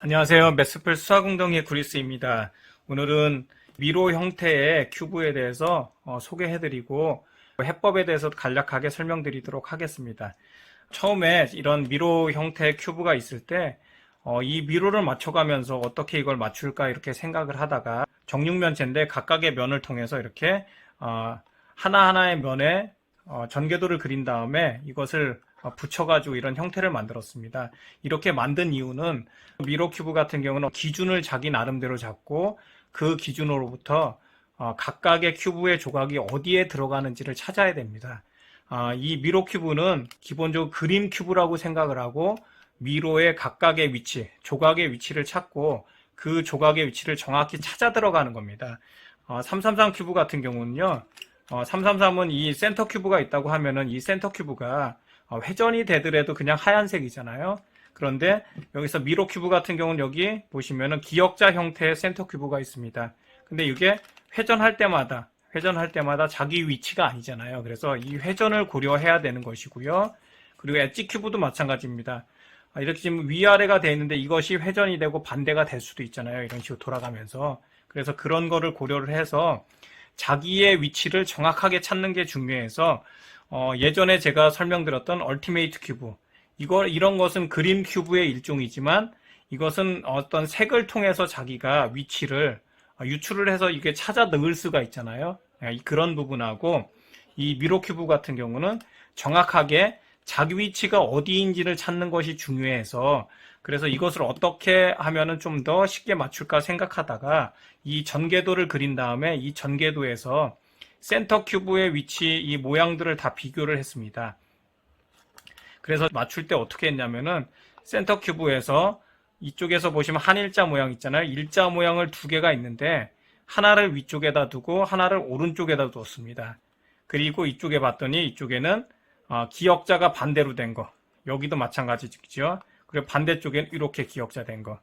안녕하세요. 메스플 수학웅덩이 구리스입니다. 오늘은 미로 형태의 큐브에 대해서 소개해드리고 해법에 대해서 간략하게 설명드리도록 하겠습니다. 처음에 이런 미로 형태의 큐브가 있을 때 이 미로를 맞춰가면서 어떻게 이걸 맞출까 이렇게 생각을 하다가 정육면체인데 각각의 면을 통해서 이렇게 하나하나의 면에 전개도를 그린 다음에 이것을 붙여가지고 이런 형태를 만들었습니다. 이렇게 만든 이유는 미로 큐브 같은 경우는 기준을 자기 나름대로 잡고 그 기준으로부터 각각의 큐브의 조각이 어디에 들어가는지를 찾아야 됩니다. 이 미로 큐브는 기본적으로 그림 큐브라고 생각을 하고 미로의 각각의 위치, 조각의 위치를 찾고 그 조각의 위치를 정확히 찾아 들어가는 겁니다. 333 큐브 같은 경우는요. 333은 이 센터 큐브가 있다고 하면은 이 센터 큐브가 회전이 되더라도 그냥 하얀색이잖아요. 그런데 여기서 미로 큐브 같은 경우는 여기 보시면은 기역자 형태의 센터 큐브가 있습니다. 근데 이게 회전할 때마다 자기 위치가 아니잖아요. 그래서 이 회전을 고려해야 되는 것이고요. 그리고 엣지 큐브도 마찬가지입니다. 이렇게 지금 위아래가 되어 있는데 이것이 회전이 되고 반대가 될 수도 있잖아요. 이런 식으로 돌아가면서. 그래서 그런 거를 고려를 해서 자기의 위치를 정확하게 찾는 게 중요해서 예전에 제가 설명드렸던 얼티메이트 큐브 이런 것은 그림 큐브의 일종이지만 이것은 어떤 색을 통해서 자기가 위치를 유출을 해서 이게 찾아 넣을 수가 있잖아요. 그런 부분하고 이 미로 큐브 같은 경우는 정확하게 자기 위치가 어디인지를 찾는 것이 중요해서 그래서 이것을 어떻게 하면은 좀 더 쉽게 맞출까 생각하다가 이 전개도를 그린 다음에 이 전개도에서 센터 큐브의 위치 이 모양들을 다 비교를 했습니다. 그래서 맞출 때 어떻게 했냐면은 센터 큐브에서 이쪽에서 보시면 한일자 모양 있잖아요. 일자 모양을 두 개가 있는데 하나를 위쪽에다 두고 하나를 오른쪽에다 뒀습니다. 그리고 이쪽에 봤더니 이쪽에는 기역자가 반대로 된 거. 여기도 마찬가지죠. 그리고 반대쪽에는 이렇게 기역자 된 거.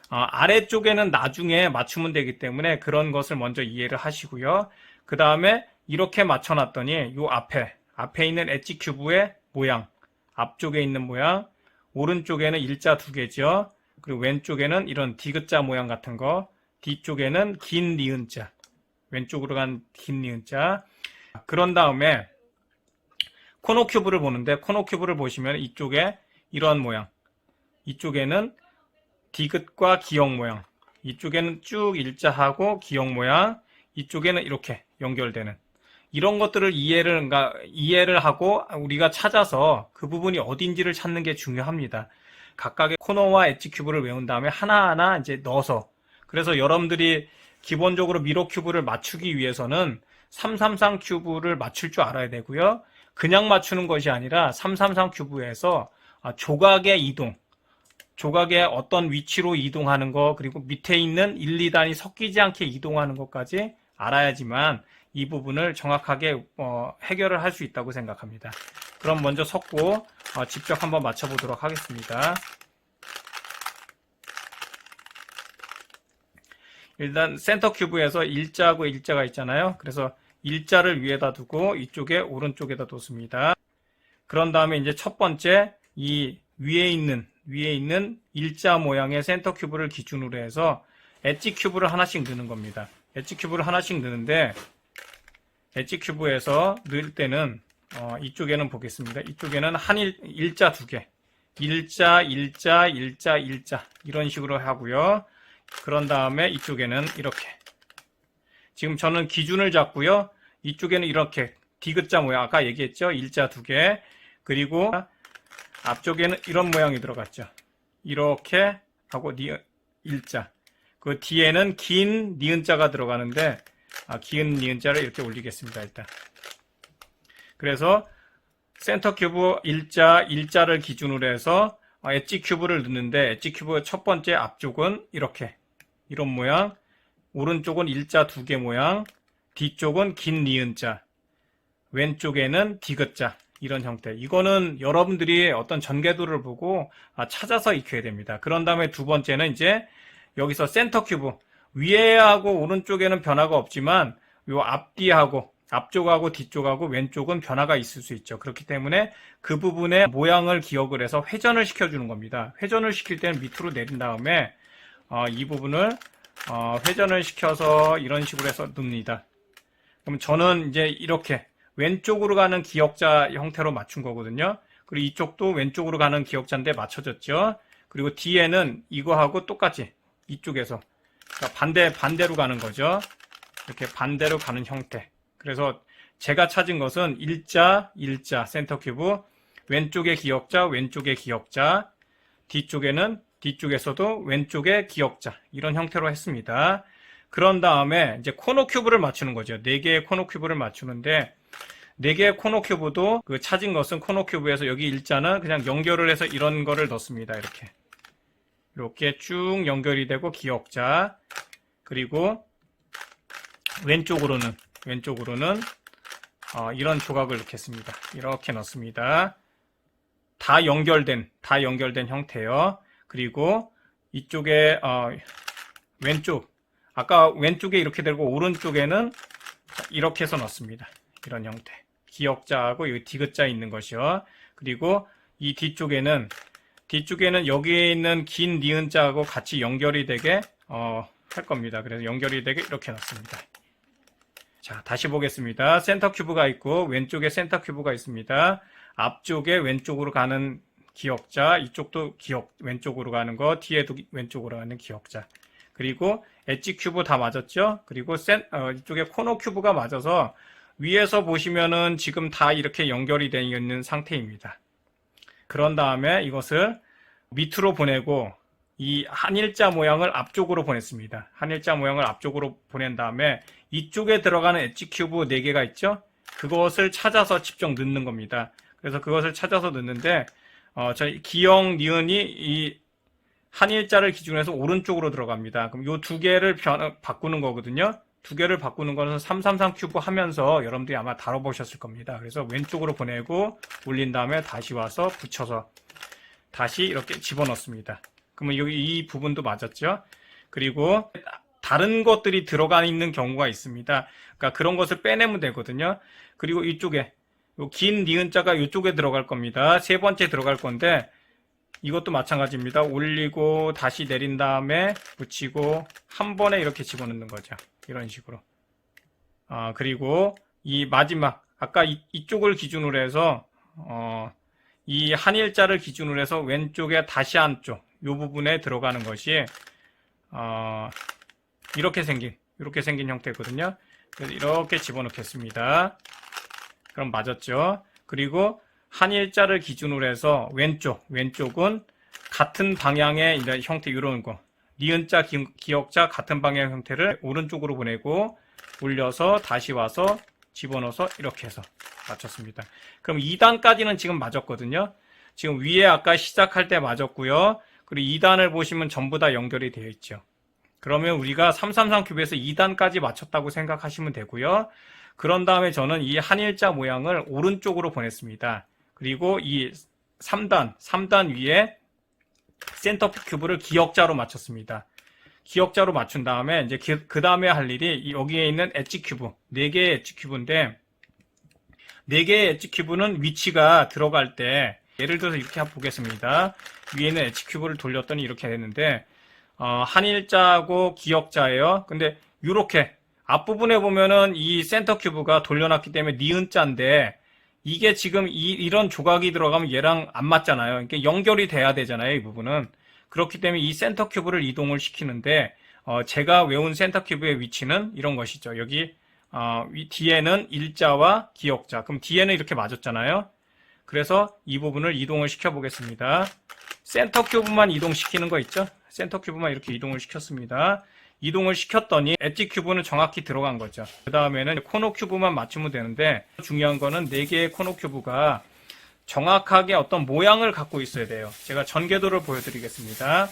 아래쪽에는 나중에 맞추면 되기 때문에 그런 것을 먼저 이해를 하시고요. 그 다음에 이렇게 맞춰놨더니 이 앞에 있는 엣지 큐브의 모양, 앞쪽에 있는 모양, 오른쪽에는 일자 두 개죠. 그리고 왼쪽에는 이런 디귿자 모양 같은 거, 뒤쪽에는 긴 니은자, 왼쪽으로 간 긴 니은자. 그런 다음에 코너 큐브를 보는데 코너 큐브를 보시면 이쪽에 이런 모양, 이쪽에는 디귿과 기역 모양, 이쪽에는 쭉 일자하고 기역 모양, 이쪽에는 이렇게 연결되는 이런 것들을 이해를 하고 우리가 찾아서 그 부분이 어딘지를 찾는 게 중요합니다. 각각의 코너와 엣지 큐브를 외운 다음에 하나하나 이제 넣어서 그래서 여러분들이 기본적으로 미로 큐브를 맞추기 위해서는 333 큐브를 맞출 줄 알아야 되고요. 그냥 맞추는 것이 아니라 333 큐브에서 조각의 이동, 조각의 어떤 위치로 이동하는 거 그리고 밑에 있는 1, 2단이 섞이지 않게 이동하는 것까지 알아야지만 이 부분을 정확하게 해결을 할 수 있다고 생각합니다. 그럼 먼저 섞고 직접 한번 맞춰보도록 하겠습니다. 일단 센터 큐브에서 일자하고 일자가 있잖아요. 그래서 일자를 위에다 두고 이쪽에 오른쪽에다 뒀습니다. 그런 다음에 이제 첫 번째 이 위에 있는 일자 모양의 센터 큐브를 기준으로 해서 엣지 큐브를 하나씩 넣는 겁니다. 엣지 큐브를 하나씩 넣는데 엣지 큐브에서 넣을 때는 이쪽에는 보겠습니다. 이쪽에는 일자 두 개, 일자 이런 식으로 하고요. 그런 다음에 이쪽에는 이렇게 지금 저는 기준을 잡고요. 이쪽에는 이렇게 디귿자 모양 아까 얘기했죠. 일자 두 개 그리고 앞쪽에는 이런 모양이 들어갔죠. 이렇게 하고 일자 그 뒤에는 긴 니은자가 들어가는데 긴 니은자를 이렇게 올리겠습니다. 일단 그래서 센터 큐브 일자를 기준으로 해서 엣지 큐브를 넣는데 엣지 큐브 첫 번째 앞쪽은 이렇게 이런 모양 오른쪽은 일자 두 개 모양 뒤쪽은 긴 니은자 왼쪽에는 디귿자 이런 형태. 이거는 여러분들이 어떤 전개도를 보고 찾아서 익혀야 됩니다. 그런 다음에 두 번째는 이제 여기서 센터 큐브 위에하고 오른쪽에는 변화가 없지만 요 앞쪽하고 뒤쪽하고 왼쪽은 변화가 있을 수 있죠. 그렇기 때문에 그 부분의 모양을 기억을 해서 회전을 시켜주는 겁니다. 회전을 시킬 때는 밑으로 내린 다음에 이 부분을 회전을 시켜서 이런 식으로 해서 넣습니다. 그럼 저는 이제 이렇게 왼쪽으로 가는 기역자 형태로 맞춘 거거든요. 그리고 이쪽도 왼쪽으로 가는 기역자인데 맞춰졌죠. 그리고 뒤에는 이거하고 똑같이 이쪽에서 반대로 가는 거죠. 이렇게 반대로 가는 형태. 그래서 제가 찾은 것은 일자 센터 큐브, 왼쪽에 기역자, 왼쪽에 기역자, 뒤쪽에서도 왼쪽에 기역자, 이런 형태로 했습니다. 그런 다음에 이제 코너 큐브를 맞추는 거죠. 4개의 코너 큐브를 맞추는데 4개의 코너 큐브도 그 찾은 것은 코너 큐브에서 여기 일자는 그냥 연결을 해서 이런 거를 넣습니다. 이렇게 쭉 연결이 되고 기역자, 그리고 왼쪽으로는 이런 조각을 넣겠습니다. 이렇게 넣습니다. 다 연결된 형태요. 그리고 이쪽에 아까 왼쪽에 이렇게 되고 오른쪽에는 이렇게 해서 넣습니다. 이런 형태. 기역자하고 여기 디귿자 있는 것이요. 그리고 이 뒤쪽에는 여기에 있는 긴 니은자하고 같이 연결이 되게 할 겁니다. 그래서 연결이 되게 이렇게 넣습니다. 자, 다시 보겠습니다. 센터 큐브가 있고 왼쪽에 센터 큐브가 있습니다. 앞쪽에 왼쪽으로 가는 기역자, 이쪽도 왼쪽으로 가는 거, 뒤에도 왼쪽으로 가는 기역자. 그리고 엣지 큐브 다 맞았죠? 그리고 이쪽에 코너 큐브가 맞아서 위에서 보시면은 지금 다 이렇게 연결이 되어 있는 상태입니다. 그런 다음에 이것을 밑으로 보내고 이 한일자 모양을 앞쪽으로 보냈습니다. 한일자 모양을 앞쪽으로 보낸 다음에 이쪽에 들어가는 엣지 큐브 4개가 있죠? 그것을 찾아서 직접 넣는 겁니다. 그래서 그것을 찾아서 넣는데 저희 기역, 니은이 이 한일자를 기준으로 해서 오른쪽으로 들어갑니다. 그럼 요 2개를 바꾸는 거거든요. 2개를 바꾸는 거는 333 큐브 하면서 여러분들이 아마 다뤄보셨을 겁니다. 그래서 왼쪽으로 보내고 올린 다음에 다시 와서 붙여서 다시 이렇게 집어넣습니다. 그러면 여기 이 부분도 맞았죠. 그리고 다른 것들이 들어가 있는 경우가 있습니다. 그러니까 그런 것을 빼내면 되거든요. 그리고 이쪽에 긴 니은자가 이쪽에 들어갈 겁니다. 3번째 들어갈 건데 이것도 마찬가지입니다. 올리고 다시 내린 다음에 붙이고 한 번에 이렇게 집어넣는 거죠. 이런 식으로. 그리고 이 마지막 아까 이쪽을 기준으로 해서 이 한일자를 기준으로 해서 왼쪽에 다시 한쪽 이 부분에 들어가는 것이 이렇게 생긴 형태거든요. 그래서 이렇게 집어넣겠습니다. 그럼 맞았죠. 그리고 한일자를 기준으로 해서 왼쪽은 같은 방향의 형태 이런 거 니은자, 기역자 같은 방향 형태를 오른쪽으로 보내고 올려서 다시 와서 집어넣어서 이렇게 해서 맞췄습니다. 그럼 2단까지는 지금 맞았거든요. 지금 위에 아까 시작할 때 맞았고요. 그리고 2단을 보시면 전부 다 연결이 되어 있죠. 그러면 우리가 333 큐브에서 2단까지 맞췄다고 생각하시면 되고요. 그런 다음에 저는 이 한일자 모양을 오른쪽으로 보냈습니다. 그리고 이 3단 위에 센터 큐브를 기역자로 맞췄습니다. 기역자로 맞춘 다음에 이제 그 다음에 할 일이 여기에 있는 엣지 큐브 4개의 엣지 큐브인데 4개의 엣지 큐브는 위치가 들어갈 때 예를 들어서 이렇게 한번 보겠습니다. 위에 있는 엣지 큐브를 돌렸더니 이렇게 됐는데 한일자하고 기역자예요. 근데 이렇게 앞부분에 보면은 이 센터 큐브가 돌려놨기 때문에 니은자인데 이게 지금 이런 조각이 들어가면 얘랑 안 맞잖아요. 그러니까 연결이 돼야 되잖아요, 이 부분은. 그렇기 때문에 이 센터 큐브를 이동을 시키는데 제가 외운 센터 큐브의 위치는 이런 것이죠. 여기 뒤에는 일자와 기역자. 그럼 뒤에는 이렇게 맞았잖아요. 그래서 이 부분을 이동을 시켜 보겠습니다. 센터 큐브만 이동시키는 거 있죠? 센터 큐브만 이렇게 이동을 시켰습니다. 이동을 시켰더니 엣지 큐브는 정확히 들어간 거죠. 그 다음에는 코너 큐브만 맞추면 되는데 중요한 거는 4개의 코너 큐브가 정확하게 어떤 모양을 갖고 있어야 돼요. 제가 전개도를 보여드리겠습니다.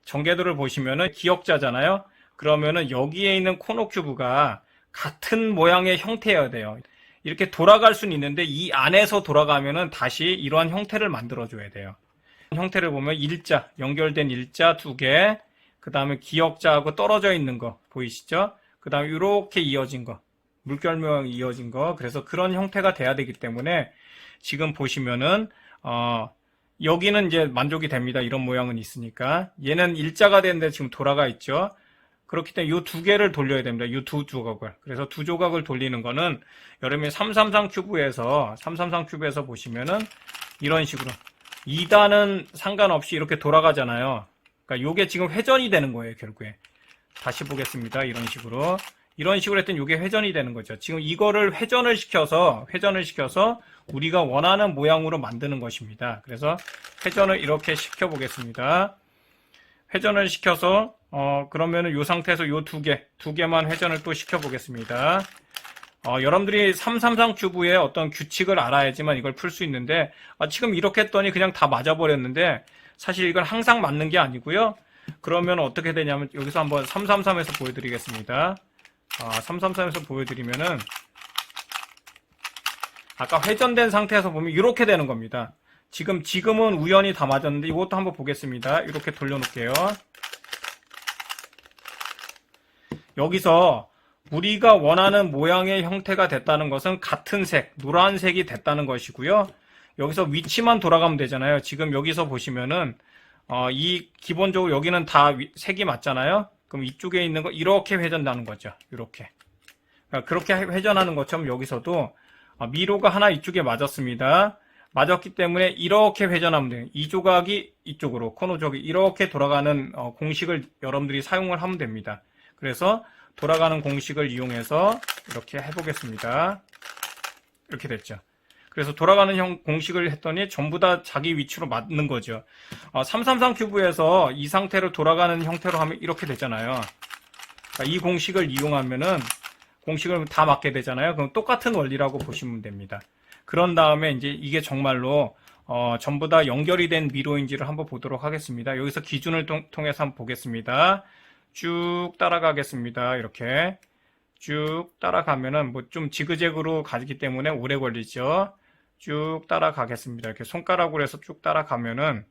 전개도를 보시면은 기역자잖아요. 그러면은 여기에 있는 코너 큐브가 같은 모양의 형태여야 돼요. 이렇게 돌아갈 수는 있는데 이 안에서 돌아가면은 다시 이러한 형태를 만들어줘야 돼요. 형태를 보면 일자, 연결된 일자 2개, 그 다음에 기역자하고 떨어져 있는 거 보이시죠? 그 다음에 이렇게 이어진 거, 물결 모양 이어진 거. 그래서 그런 형태가 돼야 되기 때문에 지금 보시면은 여기는 이제 만족이 됩니다. 이런 모양은 있으니까. 얘는 일자가 되는데 지금 돌아가 있죠. 그렇기 때문에 이 두 개를 돌려야 됩니다. 이 두 조각을. 그래서 두 조각을 돌리는 거는 여러분이 333 큐브에서 보시면은 이런 식으로 2단은 상관없이 이렇게 돌아가잖아요. 그러니까 요게 지금 회전이 되는 거예요, 결국에. 다시 보겠습니다. 이런 식으로 했더니 요게 회전이 되는 거죠. 지금 이거를 회전을 시켜서 우리가 원하는 모양으로 만드는 것입니다. 그래서 회전을 이렇게 시켜 보겠습니다. 회전을 시켜서 그러면은 요 상태에서 요 두 개만 회전을 또 시켜 보겠습니다. 여러분들이 333 큐브의 어떤 규칙을 알아야지만 이걸 풀 수 있는데, 지금 이렇게 했더니 그냥 다 맞아버렸는데, 사실 이건 항상 맞는 게 아니고요. 그러면 어떻게 되냐면, 여기서 한번 333에서 보여드리겠습니다. 333에서 보여드리면은, 아까 회전된 상태에서 보면 이렇게 되는 겁니다. 지금은 우연히 다 맞았는데, 이것도 한번 보겠습니다. 이렇게 돌려놓을게요. 여기서 우리가 원하는 모양의 형태가 됐다는 것은 같은 색, 노란색이 됐다는 것이고요. 여기서 위치만 돌아가면 되잖아요. 지금 여기서 보시면은 이 기본적으로 여기는 다 색이 맞잖아요. 그럼 이쪽에 있는 거 이렇게 회전하는 거죠. 이렇게. 그러니까 그렇게 회전하는 것처럼 여기서도 미로가 하나 이쪽에 맞았습니다. 맞았기 때문에 이렇게 회전하면 돼요. 이 조각이 이쪽으로, 코너 조각이 이렇게 돌아가는 공식을 여러분들이 사용을 하면 됩니다. 그래서 돌아가는 공식을 이용해서 이렇게 해보겠습니다. 이렇게 됐죠. 그래서 돌아가는 공식을 했더니 전부 다 자기 위치로 맞는 거죠. 333 큐브에서 이 상태로 돌아가는 형태로 하면 이렇게 되잖아요. 그러니까 이 공식을 이용하면은 공식을 다 맞게 되잖아요. 그럼 똑같은 원리라고 보시면 됩니다. 그런 다음에 이제 이게 정말로 전부 다 연결이 된 미로인지를 한번 보도록 하겠습니다. 여기서 기준을 통해서 한번 보겠습니다. 쭉 따라가겠습니다. 이렇게 쭉 따라가면은 뭐 좀 지그재그로 가기 때문에 오래 걸리죠. 쭉 따라가겠습니다. 이렇게 손가락으로 해서 쭉 따라가면은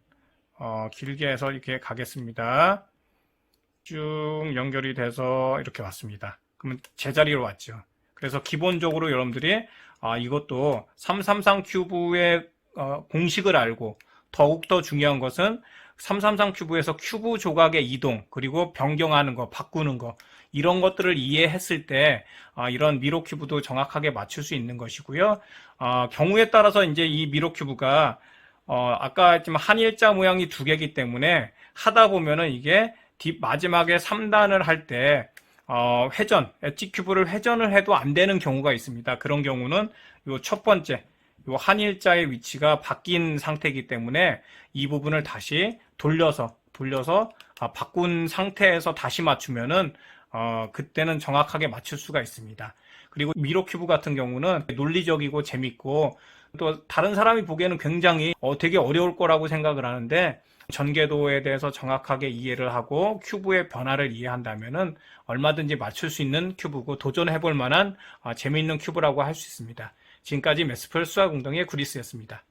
길게 해서 이렇게 가겠습니다. 쭉 연결이 돼서 이렇게 왔습니다. 그러면 제자리로 왔죠. 그래서 기본적으로 여러분들이 이것도 333 큐브의 공식을 알고, 더욱더 중요한 것은 333 큐브에서 큐브 조각의 이동, 그리고 변경하는 거, 바꾸는 거, 이런 것들을 이해했을 때 이런 미로 큐브도 정확하게 맞출 수 있는 것이고요. 경우에 따라서 이제 이 미로 큐브가 아까 했지만 한일자 모양이 두 개이기 때문에 하다 보면은 이게 마지막에 3단을 할 때 회전, 엣지 큐브를 회전을 해도 안 되는 경우가 있습니다. 그런 경우는 요 첫 번째, 요 한일자의 위치가 바뀐 상태이기 때문에 이 부분을 다시 돌려서 바꾼 상태에서 다시 맞추면은 그때는 정확하게 맞출 수가 있습니다. 그리고 미로 큐브 같은 경우는 논리적이고 재밌고, 또 다른 사람이 보기에는 굉장히 되게 어려울 거라고 생각을 하는데, 전개도에 대해서 정확하게 이해를 하고 큐브의 변화를 이해한다면은 얼마든지 맞출 수 있는 큐브고 도전해 볼 만한 재미있는 큐브라고 할 수 있습니다. 지금까지 매스풀 수학운동의 구리스였습니다.